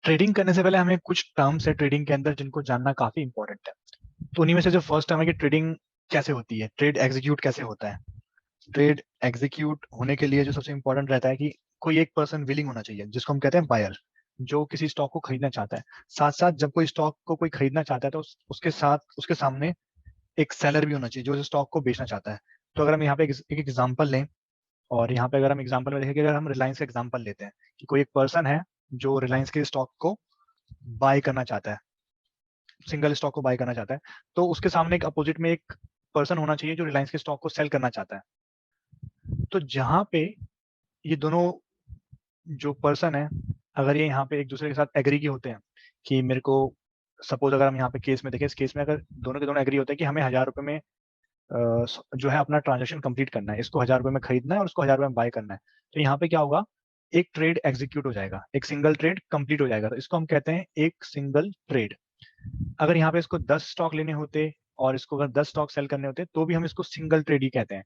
Trading करने से पहले हमें कुछ टर्म्स है ट्रेडिंग के अंदर जिनको जानना काफी इंपॉर्टेंट है। तो उन्हीं में से जो फर्स्ट टर्म है कि ट्रेडिंग कैसे होती है, ट्रेड एग्जीक्यूट कैसे होता है। ट्रेड एग्जीक्यूट होने के लिए जो सबसे इंपॉर्टेंट रहता है कि कोई एक पर्सन विलिंग होना चाहिए, जिसको हम कहते हैं बायर, जो किसी स्टॉक को खरीदना चाहता है। साथ साथ जब कोई स्टॉक को कोई खरीदना चाहता है तो उसके साथ उसके सामने एक सेलर भी होना चाहिए जो स्टॉक को बेचना चाहता है। तो अगर हम यहाँ पे एक एग्जाम्पल लें, और यहाँ पे अगर हम एग्जाम्पल में देखें कि अगर हम रिलायंस का एग्जाम्पल लेते हैं कि कोई एक पर्सन है जो रिलायंस के स्टॉक को बाय करना चाहता है, सिंगल स्टॉक को बाय करना चाहता है, तो उसके सामने एक अपोजिट में एक पर्सन होना चाहिए जो रिलायंस के स्टॉक को सेल करना चाहता है। तो जहां पे ये दोनों जो पर्सन है, अगर ये यहाँ पे एक दूसरे के साथ एग्री की होते हैं कि मेरे को, सपोज अगर हम यहाँ पे केस में देखें, इस केस में अगर दोनों के दोनों एग्री होते हैं कि हमें 1000 रुपए में जो है अपना ट्रांजेक्शन कंप्लीट करना है, इसको 1000 रुपए में खरीदना है और उसको 1000 रुपए में बाय करना है, तो यहाँ पे क्या होगा, एक ट्रेड एग्जीक्यूट हो जाएगा, एक सिंगल ट्रेड कंप्लीट हो जाएगा। तो इसको हम कहते हैं एक सिंगल ट्रेड। अगर यहाँ पे इसको 10 स्टॉक लेने होते और इसको अगर 10 स्टॉक सेल करने होते तो भी हम इसको सिंगल ट्रेड ही कहते हैं।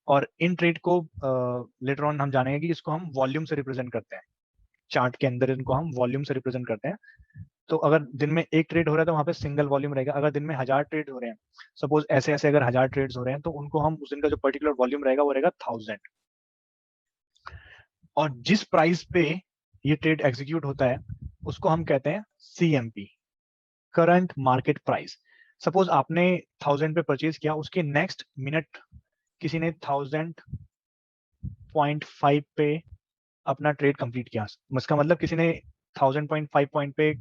और इन ट्रेड को लेटर ऑन हम जानेंगे कि इसको हम वॉल्यूम से रिप्रेजेंट करते हैं। चार्ट के अंदर इनको हम वॉल्यूम से रिप्रेजेंट करते हैं। तो अगर दिन में एक ट्रेड हो रहा है तो वहां पे सिंगल वॉल्यूम रहेगा। अगर दिन में 1000 ट्रेड हो रहे हैं, सपोज ऐसे ऐसे अगर 1000 ट्रेड्स हो रहे हैं, तो उनको हम उस दिन का जो पर्टिकुलर वॉल्यूम रहेगा वो रहेगा 1000। और जिस प्राइस पे ये ट्रेड एग्जीक्यूट होता है उसको हम कहते हैं CMP, current market price. Suppose आपने 1000 पे परचेज किया, उसके नेक्स्ट मिनट किसी ने 1000.5 पे अपना ट्रेड कंप्लीट किया। इसका मतलब किसी ने 1000.5 पॉइंट पे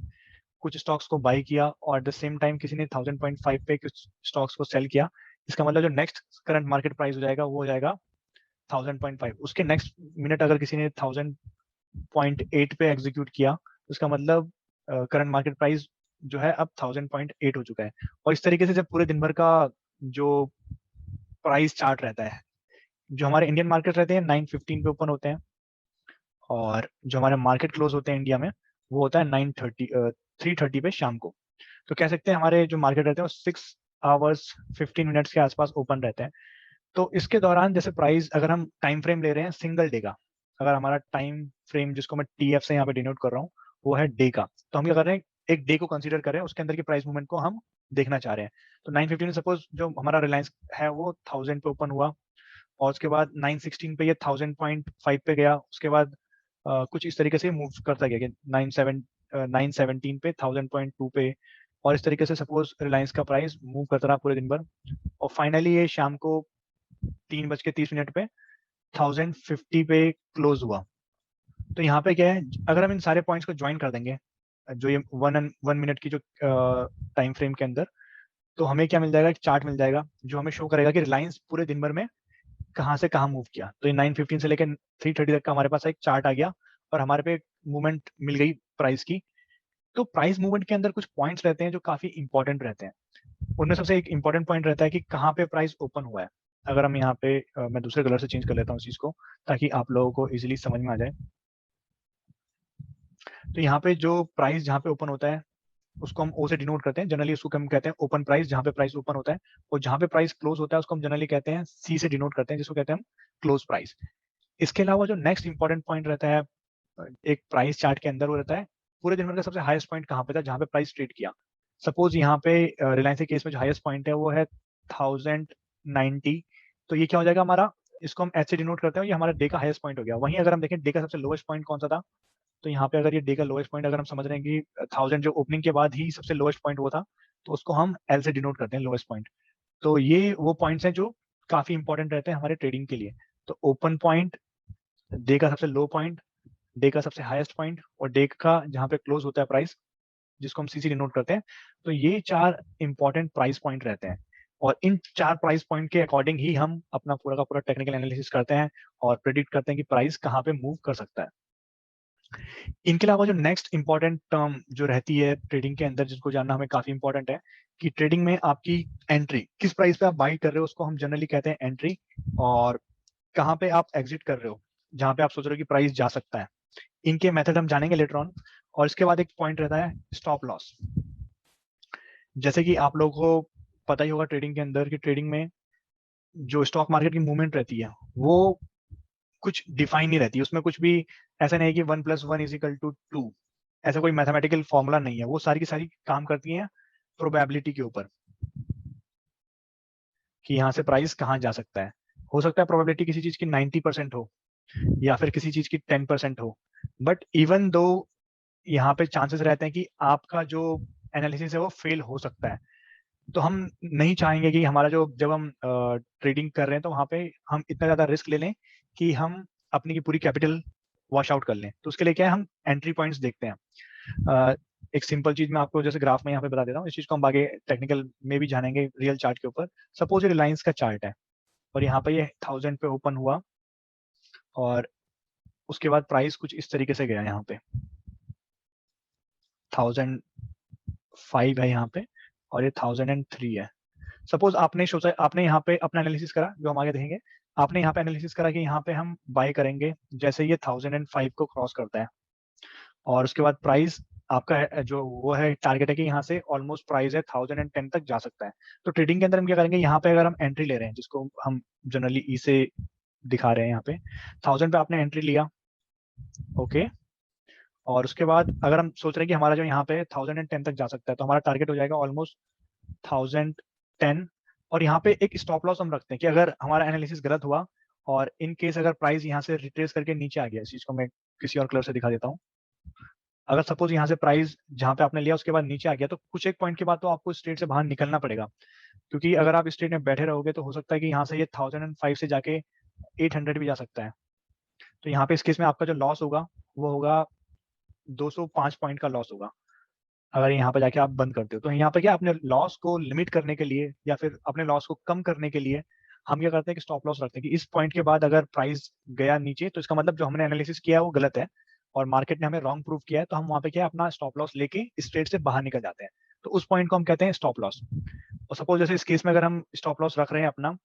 कुछ स्टॉक्स को बाय किया और एट द सेम टाइम किसी ने 1000.5 पे कुछ स्टॉक्स को सेल किया। इसका मतलब जो नेक्स्ट करंट मार्केट प्राइस हो जाएगा वो हो जाएगा 1000.5। उसके नेक्स्ट मिनट अगर किसी ने 1000.8 पे एग्जीक्यूट किया तो इसका मतलब करंट मार्केट प्राइस जो है अब 1000.8 हो चुका है। और इस तरीके से जब पूरे दिन भर का जो प्राइस चार्ट रहता है, जो हमारे इंडियन मार्केट रहते हैं 9:15 पे ओपन होते हैं, और जो हमारे मार्केट क्लोज होते हैं इंडिया में वो होता है 3:30 पे शाम को। तो कह सकते हैं हमारे जो मार्केट रहते हैं वो 6 आवर्स 15 मिनट्स के आसपास ओपन रहते हैं। तो इसके दौरान जैसे प्राइस, अगर हम टाइम फ्रेम ले रहे हैं सिंगल डे का, अगर हमारा टाइम फ्रेम जिसको मैं TF से यहाँ पे डिनोट कर रहा हूँ वो है डे का, तो हम क्या कर रहे हैं, एक डे को कंसीडर कर रहे हैं, उसके अंदर की प्राइस मूवमेंट को हम देखना चाह रहे हैं। तो 9:15 सपोज जो हमारा रिलायंस है वो 1000 पे ओपन हुआ, और उसके बाद 9:16 पे ये 1000.5 पे गया। उसके बाद कुछ इस तरीके से मूव करता गया कि 917 पे 1000.2 पे, और इस तरीके से सपोज रिलायंस का प्राइस मूव करता रहा पूरे दिन भर, और फाइनली ये शाम को 3:30 पे 1050 पे क्लोज हुआ। तो यहाँ पे क्या है, अगर हम इन सारे पॉइंट्स को ज्वाइन कर देंगे जो ये 1 मिनट की जो टाइम फ्रेम के अंदर, तो हमें क्या मिल जाएगा, एक चार्ट मिल जाएगा जो हमें शो करेगा कि रिलायंस पूरे दिन भर में कहाँ से कहाँ मूव किया। तो ये 9:15 से लेकर 3:30 तक का हमारे पास एक चार्ट आ गया और हमारे पे मूवमेंट मिल गई प्राइस की। तो प्राइस मूवमेंट के अंदर कुछ पॉइंट्स रहते हैं जो काफी इंपॉर्टेंट रहते हैं। उनमें सबसे एक इंपॉर्टेंट पॉइंट रहता है कि कहाँ पे प्राइस ओपन हुआ है। अगर हम यहाँ पे मैं दूसरे कलर से चेंज कर लेता हूँ इस चीज को ताकि आप लोगों को इजीली समझ में आ जाए। तो यहाँ पे जो प्राइस जहाँ पे ओपन होता है उसको हम O से डिनोट करते हैं, जनरली उसको हम कहते हैं ओपन प्राइस, जहाँ पे प्राइस ओपन होता है। और जहाँ पे प्राइस क्लोज होता है उसको हम जनरली कहते हैं C से डिनोट करते हैं, जिसको कहते हैं हम क्लोज प्राइस। इसके अलावा जो नेक्स्ट इंपॉर्टेंट पॉइंट रहता है एक प्राइस चार्ट के अंदर, वो रहता है पूरे दिन भर का सबसे हाईएस्ट पॉइंट कहाँ पे था जहाँ पे प्राइस ट्रेड किया। सपोज यहाँ पे रिलायंस के केस में जो हाईएस्ट पॉइंट है वो है 1090। तो ये क्या हो जाएगा हमारा, इसको हम H से डिनोट करते हैं, ये हमारा डे का हाईएस्ट पॉइंट हो गया। वहीं अगर हम देखें डे का सबसे लोएस्ट पॉइंट कौन सा था, तो यहाँ पे अगर ये डे का लोएस्ट पॉइंट अगर हम समझ रहे हैं कि 1000 जो ओपनिंग के बाद ही सबसे लोएस्ट पॉइंट वो था, तो उसको हम L से डिनोट करते हैं, लोएस्ट पॉइंट। तो ये वो पॉइंट्स हैं जो काफी इंपॉर्टेंट रहते हैं हमारे ट्रेडिंग के लिए। तो ओपन पॉइंट, डे का सबसे लो पॉइंट, डे का सबसे हाईएस्ट पॉइंट, और डे का जहाँ पे क्लोज होता है प्राइस जिसको हम CC डिनोट करते हैं। तो ये 4 इंपॉर्टेंट प्राइस पॉइंट रहते हैं, और इन 4 प्राइस पॉइंट के अकॉर्डिंग ही हम अपना पूरा का पूरा टेक्निकल एनालिसिस करते हैं और प्रिडिक्ट करते हैं कि प्राइस कहाँ पे मूव कर सकता है। इनके अलावा जो नेक्स्ट इंपॉर्टेंट टर्म जो रहती है ट्रेडिंग के अंदर जिसको जानना हमें काफी इंपॉर्टेंट है कि ट्रेडिंग में आपकी एंट्री, किस प्राइस पे आप बाई कर रहे हो उसको हम जनरली कहते हैं एंट्री, और कहाँ पे आप एग्जिट कर रहे हो जहाँ पे आप सोच रहे हो कि प्राइस जा सकता है। इनके मेथड हम जानेंगे लेटर ऑन। और इसके बाद एक पॉइंट रहता है स्टॉप लॉस। जैसे कि आप लोगों को पता ही होगा ट्रेडिंग के अंदर कि ट्रेडिंग में जो स्टॉक मार्केट की मूवमेंट रहती है वो कुछ डिफाइन नहीं रहती, उसमें कुछ भी ऐसा नहीं है कि 1+1 = 2। ऐसा कोई मैथमेटिकल फॉर्मूला नहीं है, वो सारी की सारी काम करती हैं प्रोबेबिलिटी के ऊपर कि यहाँ से प्राइस कहाँ जा सकता है। हो सकता है प्रोबेबिलिटी किसी चीज की 90% हो या फिर किसी चीज की 10% हो, बट इवन दो यहाँ पे चांसेस रहते हैं कि आपका जो एनालिसिस है वो फेल हो सकता है। तो हम नहीं चाहेंगे कि हमारा जो जब हम ट्रेडिंग कर रहे हैं तो वहाँ पे हम इतना ज्यादा रिस्क ले लें कि हम अपनी की पूरी कैपिटल वॉश आउट कर लें। तो उसके लिए क्या है, हम एंट्री पॉइंट्स देखते हैं। एक सिंपल चीज मैं आपको जैसे ग्राफ में यहाँ पे बता देता हूँ, इस चीज को हम आगे टेक्निकल में भी जानेंगे रियल चार्ट के ऊपर। सपोज ये रिलायंस का चार्ट है और यहाँ पे ये 1000 पे ओपन हुआ और उसके बाद प्राइस कुछ इस तरीके से गया, यहाँ पे 1005 है यहाँ पे और ये 1003 है। सपोज आपने सोचा, आपने यहाँ पे अपना एनालिसिस करा, जो हम आगे देखेंगे, आपने यहाँ पे एनालिसिस करा कि यहाँ पे हम बाय करेंगे जैसे ये 1005 को क्रॉस करता है और उसके बाद प्राइस आपका जो वो है टारगेट है कि यहाँ से ऑलमोस्ट प्राइस है 1010 तक जा सकता है। तो ट्रेडिंग के अंदर हम क्या करेंगे, यहाँ पे अगर हम एंट्री ले रहे हैं, जिसको हम जनरली ई से दिखा रहे हैं, यहाँ पे 1000 पे आपने एंट्री लिया, ओके, और उसके बाद अगर हम सोच रहे हैं कि हमारा जो यहाँ पे 1010 तक जा सकता है, तो हमारा टारगेट हो जाएगा ऑलमोस्ट 1010। और यहाँ पे एक स्टॉप लॉस हम रखते हैं कि अगर हमारा एनालिसिस गलत हुआ और इन केस अगर प्राइस यहाँ से रिट्रेस करके नीचे आ गया, इस चीज को मैं किसी और कलर से दिखा देता हूँ। अगर सपोज यहाँ से प्राइस जहाँ पे आपने लिया उसके बाद नीचे आ गया, तो कुछ एक पॉइंट के बाद तो आपको इस ट्रेड से बाहर निकलना पड़ेगा, क्योंकि अगर आप इस ट्रेड में बैठे रहोगे तो हो सकता है कि यहाँ से ये 1005 से जाके 800 भी जा सकता है। तो यहाँ पे इस केस में आपका जो लॉस होगा वो होगा 205 पॉइंट का लॉस होगा अगर यहाँ पे जाके आप बंद करते हो। तो यहाँ पे क्या, अपने लॉस को लिमिट करने के लिए या फिर अपने लॉस को कम करने के लिए हम क्या करते हैं कि स्टॉप लॉस रखते हैं कि इस पॉइंट के बाद अगर प्राइस गया नीचे तो इसका मतलब जो हमने एनालिसिस किया है वो गलत है और मार्केट ने हमें रॉन्ग प्रूव किया है, तो हम वहाँ पे क्या अपना स्टॉप लॉस लेके इस ट्रेड से बाहर निकल जाते हैं। तो उस पॉइंट को हम कहते हैं स्टॉप लॉस। और सपोज जैसे इस केस में अगर हम स्टॉप लॉस रख रहे हैं अपना,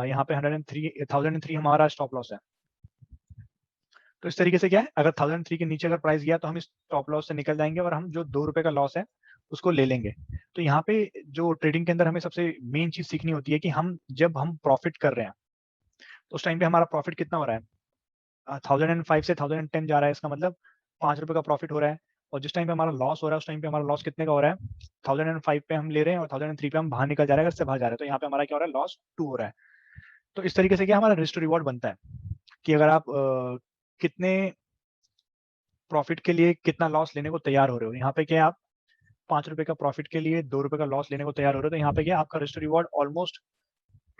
यहाँ पे 1003 हमारा स्टॉप लॉस है। तो इस तरीके से क्या है, अगर 1003 के नीचे अगर प्राइस गया तो हम इस स्टॉप लॉस से निकल जाएंगे और हम जो 2 रुपए का लॉस है उसको ले लेंगे। तो यहाँ पे जो ट्रेडिंग के अंदर हमें सबसे मेन चीज सीखनी होती है कि हम जब हम प्रॉफिट कर रहे हैं तो उस टाइम पे हमारा प्रॉफिट कितना हो रहा है, 1005 से 1010 जा रहा है, इसका मतलब 5 रुपए का प्रॉफिट हो रहा है। और जिस टाइम पे हमारा लॉस हो रहा है उस टाइम पे हमारा लॉस कितने का हो रहा है, 1005 पे हम ले रहे हैं और 1003 पे हम बाहर निकल जा रहे हैं, अगर से बाहर जा रहे हैं तो यहाँ पे हमारा क्या हो रहा है, लॉस 2 हो रहा है। तो इस तरीके से क्या हमारा रिस्क टू रिवॉर्ड बनता है कि अगर आप कितने प्रॉफिट के लिए कितना लॉस लेने को तैयार हो रहे हो। यहाँ पे क्या आप 5 रुपए का प्रॉफिट के लिए 2 रुपए का लॉस लेने को तैयार हो रहे हो, तो यहाँ पे क्या आपका रिस्क टू रिवॉर्ड ऑलमोस्ट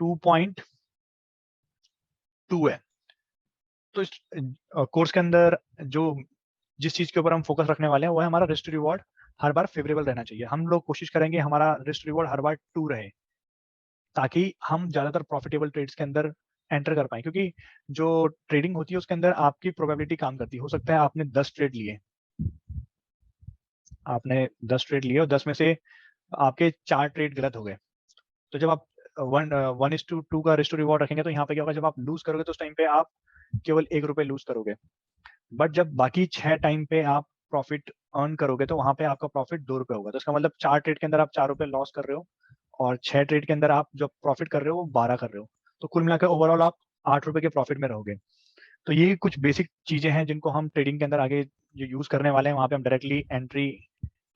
2.2 है। तो इस कोर्स के अंदर जो जिस चीज के ऊपर हम फोकस रखने वाले हैं वो है हमारा रिस्क टू रिवॉर्ड हर बार फेवरेबल रहना चाहिए। हम लोग कोशिश करेंगे हमारा रिस्क टू रिवॉर्ड हर बार 2 रहे, ताकि हम ज्यादातर प्रॉफिटेबल ट्रेड्स के अंदर एंटर कर पाए। क्योंकि जो ट्रेडिंग होती है उसके अंदर आपकी प्रोबेबिलिटी काम करती है। हो सकता है आपने 10 ट्रेड लिए, आपने 10 ट्रेड लिए और 10 में से आपके 4 ट्रेड गलत हो गए। तो जब आप 1:2 का रिस्क टू रिवॉर्ड रखेंगे तो यहाँ पे क्या होगा, जब आप लूज करोगे तो उस टाइम पे आप केवल 1 रुपए लूज करोगे। बट जब बाकी 6 टाइम पे आप प्रॉफिट अर्न करोगे तो वहां पे आपका प्रॉफिट 2 रुपए होगा। तो इसका मतलब 4 ट्रेड के अंदर आप 4 रुपए लॉस कर रहे हो और 6 ट्रेड के अंदर आप जो प्रॉफिट कर रहे हो वो 12 कर रहे हो। तो कुल मिलाकर ओवरऑल आप 8 रुपए के प्रॉफिट में रहोगे। तो ये कुछ बेसिक चीजें हैं जिनको हम ट्रेडिंग के अंदर आगे जो यूज करने वाले हैं, वहां पे हम directly entry,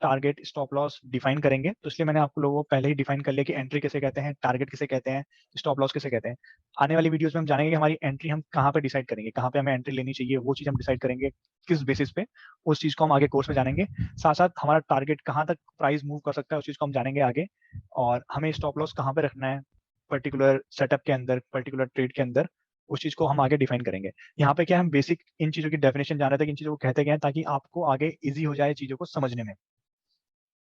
target, stop loss define करेंगे। तो इसलिए मैंने आपको लोगों को पहले ही डिफाइन कर लिया कि एंट्री किसे कहते हैं, टारगेट किसे कहते हैं, स्टॉप लॉस किसे कहते हैं। आने वाली वीडियोस में हम जानेंगे कि हमारी एंट्री हम कहाँ पे डिसाइड करेंगे, कहाँ पे हमें एंट्री लेनी चाहिए, वो चीज हम डिसाइड करेंगे किस बेसिस पे, उस चीज को हम आगे कोर्स में जानेंगे। साथ साथ हमारा टारगेट कहाँ तक प्राइस मूव कर सकता है उस चीज को हम जानेंगे आगे, और हमें स्टॉप लॉस कहाँ पे रखना है पर्टिकुलर सेटअप के अंदर, पर्टिकुलर ट्रेड के अंदर, उस चीज को हम आगे डिफाइन करेंगे। यहाँ पे क्या हम बेसिक इन चीजों की डेफिनेशन जान रहे थे कि इन चीजों को कहते क्या है, ताकि आपको आगे इजी हो जाए चीजों को समझने में।